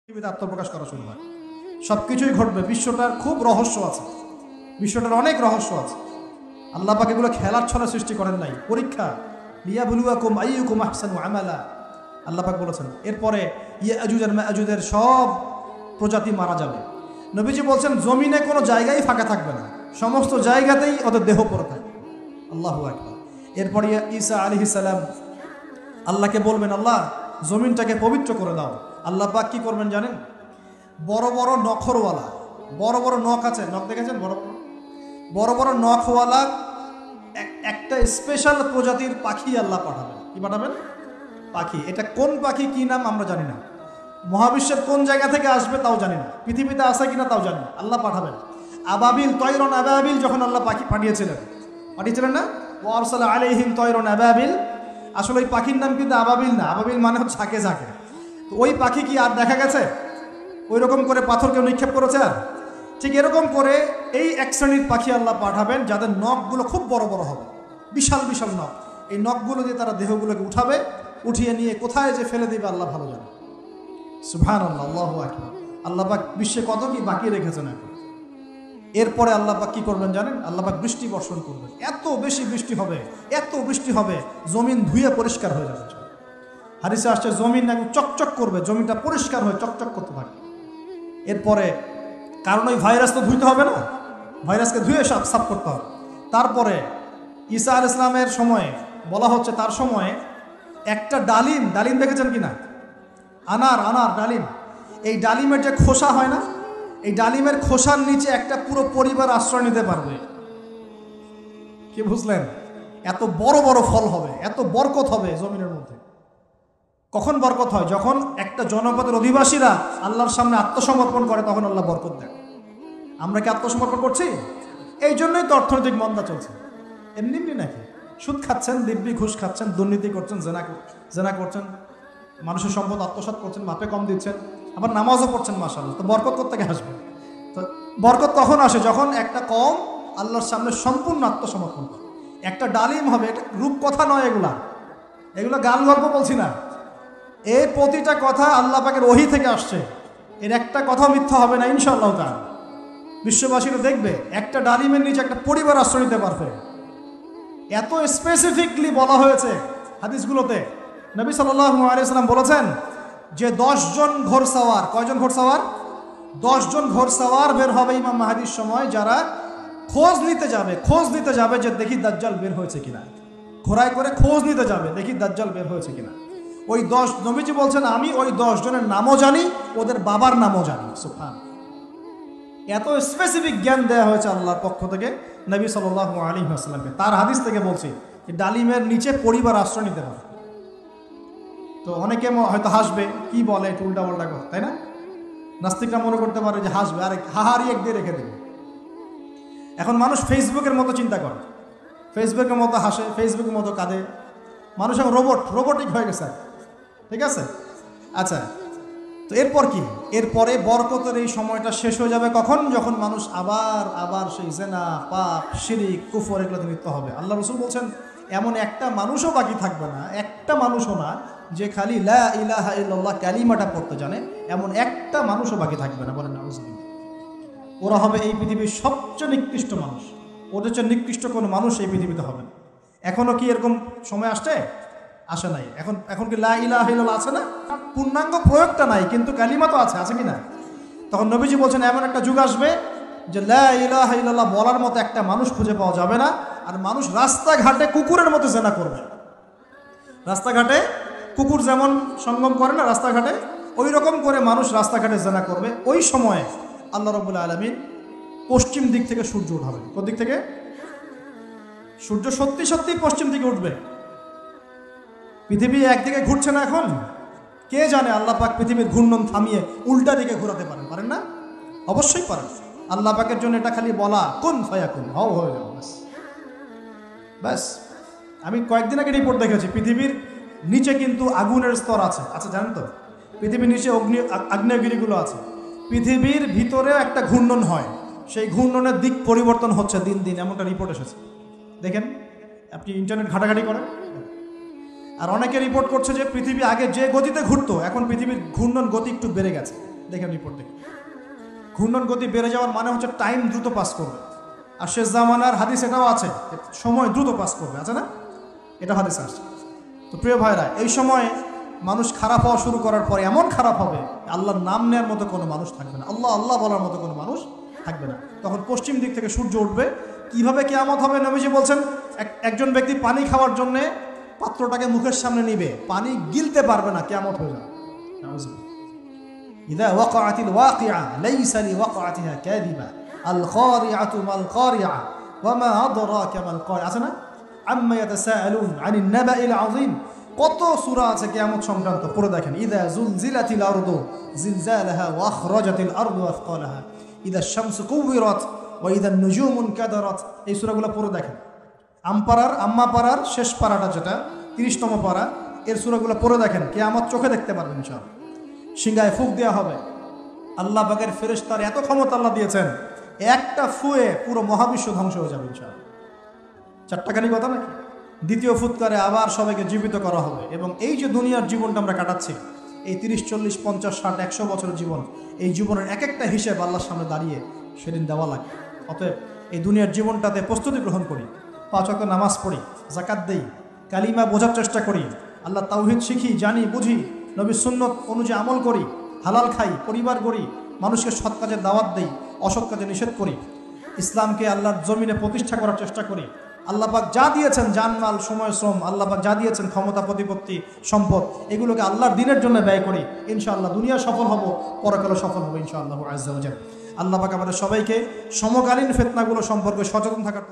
পৃথিবীতে আত্মপ্রকাশ করা শুরু হয়। সব কিছুই ঘটবে। বিশ্বটার খুব রহস্য আছে, বিশ্বটার অনেক রহস্য আছে। আল্লাহ পাক এগুলো খেলার ছলে সৃষ্টি করেন নাই, পরীক্ষা। লিয়াবলুয়াকুম আইয়ুকুম আহসানু আমালা, আল্লাহ পাক বলেছেন। এরপরে ইয়াজুজ আর মাজুজের সব প্রজাতি মারা যাবে। নবীজি বলছেন জমিনে কোনো জায়গায় ফাঁকা থাকবে না, সমস্ত জায়গাতেই ওদের দেহ পড়ে থাকবে। আল্লাহু আকবার। এরপরে ঈসা আলাইহিস সালাম আল্লাহকে বলবেন, আল্লাহ জমিনটাকে পবিত্র করে দাও। আল্লাহ পাক কি করবেন জানেন? বড় বড় নখরওয়ালা, বড় বড় নখ আছে, নখ দেখেছেন? বড় বড় বড় নখওয়ালা একটা স্পেশাল প্রজাতির পাখি আল্লাহ পাঠাবেন। কি পাঠাবেন? পাখি। এটা কোন পাখি, কি নাম আমরা জানি না, মহাবিশ্বের কোন জায়গা থেকে আসবে তাও জানি না, পৃথিবীতে আসে কিনা তাও জানি না। আল্লাহ পাঠাবেন আবাবিল, তয়রন আবাবিল। যখন আল্লাহ পাখি পাঠিয়েছিলেন না, ওয়ারসালা আলাইহিম তয়রন আবাবিল। আসলে ওই পাখির নাম কিন্তু আবাবিল না, আবাবিল মানে হচ্ছে ঝাঁকে ঝাঁকে। তো ওই পাখি কি আর দেখা গেছে? ওই রকম করে পাথর কেউ নিক্ষেপ করেছে? আর ঠিক এরকম করে এই এক শ্রেণীর পাখি আল্লাহ পাঠাবেন যাদের নখগুলো খুব বড় বড় হবে, বিশাল বিশাল নখ। এই নখগুলো দিয়ে তারা দেহগুলোকে উঠাবে, উঠিয়ে নিয়ে কোথায় যে ফেলে দিবে আল্লাহ ভালো জানে। সুবহানাল্লাহ, আল্লাহু আকবার। আল্লাহ পাক বিশ্বে কত কি বাকি রেখেছেন এখন। এরপরে আল্লাহ পাক কি করবেন জানেন? আল্লাহ পাক বৃষ্টি বর্ষণ করবেন। এত বেশি বৃষ্টি হবে, এত বৃষ্টি হবে, জমিন ধুয়ে পরিষ্কার হয়ে যাবে। হাদিসে আসছে জমিন একদম চকচক করবে, জমিনটা পরিষ্কার হয়ে চকচক করতে থাকবে। এরপরে কারণ ওই ভাইরাস তো ধুইতে হবে না, ভাইরাসকে ধুয়ে সাফ করতে হবে। তারপরে ঈসা আলাইহিস সালামের সময়ে বলা হচ্ছে, তার সময়ে একটা ডালিম, ডালিম দেখেছেন কিনা? আনার ডালিম। এই ডালিমের যে খোসা হয় না, এই ডালিমের খোসার নিচে একটা পুরো পরিবার আশ্রয় নিতে পারবে। কি বুঝলেন? এত বড় বড় ফল হবে, এত বরকত হবে জমিনের মধ্যে। কখন বরকত হয়? যখন একটা জনপদের অধিবাসীরা আল্লাহর সামনে আত্মসমর্পণ করে, তখন আল্লাহ বরকত দেয়। আমরা কি আত্মসমর্পণ করছি? এই জন্যই তো অর্থনৈতিক মন্দা চলছে। এমনি নাকি? সুদ খাচ্ছেন, দিব্যি ঘুষ খাচ্ছেন, দুর্নীতি করছেন, জেনা করছেন, মানুষের সম্পদ আত্মসাৎ করছেন, মাপে কম দিচ্ছেন, আবার নামাজও পড়ছেন। মাশাআল্লাহ। তো বরকত কোত্থেকে আসবে? তো বরকত তখন আসে যখন একটা কম আল্লাহর সামনে সম্পূর্ণ আত্মসমর্পণ করে। একটা ডালিম হবে, এটা রূপকথা নয়, এগুলা গান গল্প বলছি না। এই প্রতিটা কথা আল্লাহ পাকের ওহী থেকে আসছে, এর একটা কথা মিথ্যা হবে না ইনশাআল্লাহ তাআলা। বিশ্ববাসীরা দেখবে একটা ডালিমের নিচে একটা পরিবার আশ্রয় নিতে পারবে। এত স্পেসিফিকলি বলা হয়েছে হাদিসগুলোতে। নবী সাল্লাল্লাহু আলাইহি সাল্লাম বলেছেন যে 10 জন ঘোড়সওয়ার, কয়জন ঘোড়সওয়ার? 10 জন ঘোড়সওয়ার বের হবে ইমাম মাহদীর সময়, যারা খোঁজ নিতে যাবে যে দেখি দাজ্জাল বের হয়েছে কিনা। ঘোড়ায় করে খোঁজ নিতে যাবে, দেখি দাজ্জাল বের হয়েছে কিনা। ওই 10, নবীজি বলছেন আমি ওই 10 জনের নামও জানি, ওদের বাবার নামও জানি। সুবহান। এত স্পেসিফিক জ্ঞান দেওয়া হয়েছে আল্লাহর পক্ষ থেকে নবী সাল্লাল্লাহু আলাইহি ওয়াসাল্লামকে। তার হাদিস থেকে বলছি যে ডালিমের নিচে পরিবার আশ্রয় নিতে পারে। তো অনেকে হয়তো হাসবে, কি বলে একটু উল্টা পাল্টা কথা, তাই না? নাস্তিকরা মনে করতে পারে যে হাসবে, আরে হাহারি এক দিয়ে রেখে দেবে। এখন মানুষ ফেসবুকের মতো চিন্তা করে, ফেসবুকের মতো হাসে, ফেসবুকের মতো কাঁদে। মানুষ এখন রোবটিক হয়ে গেছে। ঠিক আছে? আচ্ছা, তো এরপর কি? এরপরে বরকতের এই সময়টা শেষ হয়ে যাবে কখন? যখন মানুষ আবার সেই জেনা, পাপ, শিরিক, কুফর এগুলোতে লিপ্ত হবে। আল্লাহ রাসূল বলছেন এমন একটা মানুষও বাকি থাকবে না, একটা মানুষও না যে খালি লা ইলাহা ইল্লাল্লাহ কালিমাটা পড়তে জানে, এমন একটা মানুষও বাকি থাকবে না। বলেন নাউযুবিল্লাহ। ওরা হবে এই পৃথিবীর সবচেয়ে নিকৃষ্ট মানুষ। ওদের চেয়ে নিকৃষ্ট কোনো মানুষ এই পৃথিবীতে হবে না। এখনো কি এরকম সময় আসে নাই? এখন কি লা ইলাহা ইল্লাল্লাহ আছে না? পূর্ণাঙ্গ প্রয়োগটা নাই, কিন্তু কালিমা তো আছে কি না? তখন নবীজি বলছেন এমন একটা যুগ আসবে যে লা ইলাহা ইল্লাল্লাহ বলার মতো একটা মানুষ খুঁজে পাওয়া যাবে না। আর মানুষ রাস্তাঘাটে কুকুরের মতো জেনা করবে। রাস্তাঘাটে কুকুর যেমন সঙ্গম করে না রাস্তাঘাটে, ওই রকম করে মানুষ রাস্তাঘাটে জেনা করবে। ওই সময়ে আল্লাহ রাব্বুল আলামিন পশ্চিম দিক থেকে সূর্য উঠাবে। কোন দিক থেকে? সূর্য সত্যি সত্যি পশ্চিম দিকে উঠবে। পৃথিবী একদিকে ঘুরছে না এখন? কে জানে আল্লাহ পাক পৃথিবীর ঘূর্ণন থামিয়ে উল্টা দিকে ঘোরাতে পারেন না? অবশ্যই পারেন। আল্লাহ পাকের জন্য এটা খালি বলা, কুন ফায়াকুন, হও হয়ে যাও, ব্যাস। আমি কয়েকদিন আগে রিপোর্ট দেখেছি, পৃথিবীর নিচে কিন্তু আগুনের স্তর আছে। আচ্ছা, জানেন তো? পৃথিবীর নিচে আগ্নেয়গিরিগুলো আছে। পৃথিবীর ভিতরেও একটা ঘূর্ণন হয়, সেই ঘূর্ণনের দিক পরিবর্তন হচ্ছে দিন দিন, এমনটা রিপোর্ট এসেছে। দেখেন, আপনি ইন্টারনেট ঘাটাঘাটি করেন। আর অনেকে রিপোর্ট করছে যে পৃথিবী আগে যে গতিতে ঘুরতো, এখন পৃথিবীর ঘূর্ণন গতি একটু বেড়ে গেছে। দেখেন রিপোর্ট দেখে। ঘূর্ণন গতি বেড়ে যাওয়ার মানে হচ্ছে টাইম দ্রুত পাস করবে। আর শেষ জামানার হাদিস এটাও আছে, সময় দ্রুত পাস করবে, আছে না? এটা হাদিস আছে। তো প্রিয় ভাইরা, এই সময় মানুষ খারাপ হওয়া শুরু করার পরে এমন খারাপ হবে, আল্লাহর নাম নেওয়ার মতো কোনো মানুষ থাকবে না, আল্লাহ আল্লাহ বলার মতো কোনো মানুষ থাকবে না। তখন পশ্চিম দিক থেকে সূর্য উঠবে। কিভাবে কিয়ামত হবে? নবীজি বলছেন, একজন ব্যক্তি পানি খাওয়ার জন্যে পাত্রটাকে মুখের সামনে নিবে, পানি গিলতে পারবে না, কিয়ামত হয়ে যাবে। ইযা ওয়াকাআতিল ওয়াকিআ লাইসা লিওয়াকাআতিহা কাযিবা আল কারিআতু মাল কারিআ ওয়া মা আদরাকা মাল কারিআ, আছে না? আম্মা ইয়াতাসাআলুন আনিন নাবাইল আযীম। কত সূরা আছে কিয়ামত সংক্রান্ত, পড়ে দেখেন। ইযা যুলজিলাতিল আরদু জিলজালাহা ওয়া আখরাজাতিল আরদু আথকালাহা ইযা শামসু কুওয়িরাত ওয়া ইযা নুজুমু কাদারাত। এই সূরাগুলো পড়ে দেখেন। আম্মা পারার শেষ পারাটা, যেটা 30তম পারা, এর সূরাগুলো পড়ে দেখেন। কিয়ামত চোখে দেখতে পারবেন ইনশাআল্লাহ। সিংহায় ফুঁক দেওয়া হবে। আল্লাহ পাকের ফেরেশতার এত ক্ষমতা আল্লাহ দিয়েছেন, একটা ফুয়ে পুরো মহাবিশ্ব ধ্বংস হয়ে যাবে ইনশাআল্লাহ। চারটাখানি কথা নাকি? দ্বিতীয় ফুৎকারে আবার সবাইকে জীবিত করা হবে। এবং এই যে দুনিয়ার জীবনটা আমরা কাটাচ্ছি, এই 30, 40, 50, 60, 100 বছরের জীবন, এই জীবনের এক একটা হিসেব আল্লাহর সামনে দাঁড়িয়ে সেদিন দেওয়া লাগে। অতএব এই দুনিয়ার জীবনটাতে প্রস্তুতি গ্রহণ করি, 5 ওয়াক্ত নামাজ পড়ি, যাকাত দেই, কালিমা বোঝার চেষ্টা করি, আল্লাহ তাওহীদ শিখি, জানি, বুঝি, নবীর সুন্নত অনুযায়ী আমল করি, হালাল খাই, পরিবার গড়ি, মানুষকে সৎ কাজে দাওয়াত দেই, অসৎ কাজে নিষেধ করি, ইসলামকে আল্লাহর জমিনে প্রতিষ্ঠা করার চেষ্টা করি। আল্লাহ পাক যা দিয়েছেন, জানমাল, সময়, শ্রম, আল্লাহ পাক যা দিয়েছেন, ক্ষমতা, প্রতিপত্তি, সম্পদ, এগুলোকে আল্লাহর দ্বীনের জন্য ব্যয় করি। ইনশাআল্লাহ দুনিয়া সফল হব, পরকালে সফল হব ইনশাআল্লাহ আযজা ওয়া জাল। আল্লাহ পাক আমাদের সবাইকে সমকালীন ফিতনাগুলো সম্পর্কে সচেতন থাকার